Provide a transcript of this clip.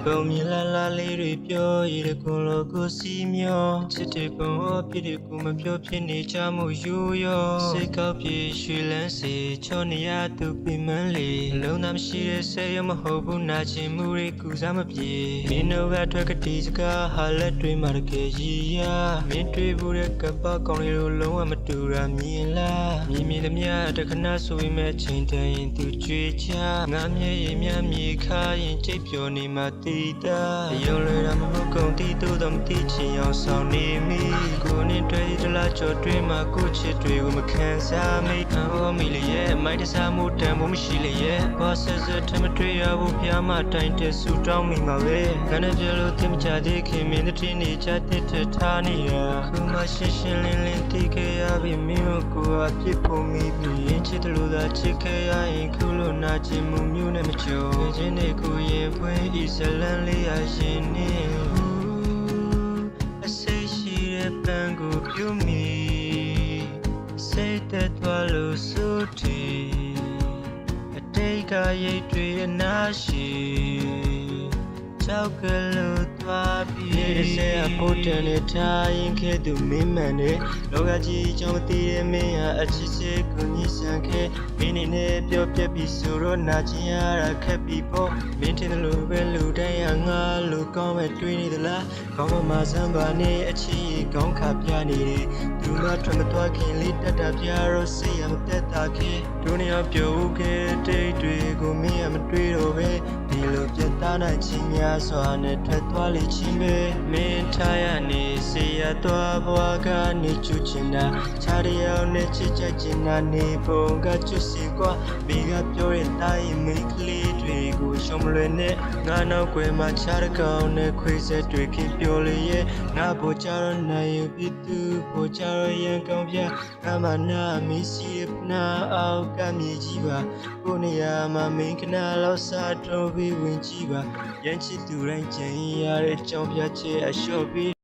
ပုံမြင်လာလေးတွေပြောရတဲ့ကိုလိုကိုစီမျောချစ်တဲ့ပုံအဖြစ်တဲ့ကိုမပြောဖြစ်နေချမှုယူရောစိတ်ကောက်ပြေရွှေလန်းစေချောနေရသူပြင်းမလေလုံးသားမရှိတဲ့ဆဲရမဟုတ်ဘူးနာချင်မှုတွေကူစားမပြေမင်းတို့ကထွက်ကတိစကားဟာလက်တွေမှာတကယ်ကြီးရမင်းတွေ့ဘူးတဲ့ကပကောင်းလေးတို့လုံးဝမတူတာမြင်လားမြင်သမျှတခဏဆိုရင်မဲ့ချိန်တန်ရင်သူကြွေးချငါမျက်ရည်များမြေခါရင်ကြိတ်ပျော်နေမှတီးတာရုံလွယ်တာမဟုတ်ကုန်တီးတို့တော့မတီးချင်အောင်ဆောင်နေမိကိုနဲ့တွေ့တလားကြော်တွေ့မှကိုချစ်တွေကိုမခံစားမိအော်မိလေရဲ့မိုက်တစားမှုတန်ဖို့မရှိလေရဲ့ဘောဆက်ဆက်ထမတွေ့ရဘူးဖျားမတိုင်တဲ့ဆူတောင်းမိမှာပဲငါနဲ့ပြလို့တင်မချသေးခင်မင်းတို့တင်းနေချတဲ့ထားနေရခုမှရှင်းရှင်းလင်းလင်းတီးခဲ့ရပြီမင်းတို့ကိုအဖြစ်ဖို့မိပြီးရင်ချစ်တယ်လို့သာချစ်ခဲ့ရရင်ခုလိုနာချင်မှုမျိုးနဲ့မကြုံခြင်းတွေကိုရင်ဖွင့်ဤဇလန်းလေးရရင်နေအစိတ်ရှိတဲ့ပန်းကိုပြုမိစိတ်သက်သွားလို့ဆိုတီအတိတ်ကရိတ်တွေအနာရှိချောက်ကလို့သွားပြီးဆဲအဖို့တန်နဲ့ထားရင်ခဲ့သူမင်းမှန်နဲ့လောကကြီးအကြောင်းမသိတဲ့မင်းဟာအချစ်စေကိုညှိဆန်ခဲ့မင်းနေနဲ့ပြောပြပြီးဆိုတော့နာကျင်ရတာခက်ပြီးပေါ့မင်းထင်တယ်လို့ပဲလူတိုင်းဟာငါလူကောင်းပဲတွေးနေသလားကောင်းမှစမ်းပါနဲ့အချစ်ကြီးကောင်းခါပြနေတယ်သူမထွက်မသွားခင်လေးတက်တာပြတော့စိတ်ရမတက်တာခင်တို့နေအောင်ပြုတ်ခဲ့တိတ်တွေကိုမင်းရမတွေးတော့ပဲဒီလိုပြတ်သားနိုင်ခြင်းများစွာနဲ့ထွက်သွားလေခြင်းပဲမင်းထားရနေစေရသွားဘွားကနေချူချင်တာခြားတယောက်နဲ့ချစ်ကြချင်တာနေပုံကချွတ်စီကွာမိကပြောတဲ့တိုင်းမိန်းကလေးတွေကိုရှုံးမလွယ်နဲ့ငါနောက်ွယ်မှာခြားတကောင်နဲ့ခွေးဆက်တွေခင်ပြောလေရဲ့ငါပေါ်ကြတော့နိုင်ပြီးသူပေါ်ကြတော့ရန်ကောင်းပြငါမနာမီစီပနာအောက်ကမြေကြီးပါကိုနေရာမှာမင်းကနာလောက်စားတော့ပြီးဝင်ကြည့်ပါရန်ချစ်သူတိုင်းကြံရတဲ့အကြောင်းပြချက်အလျှော့ပြီး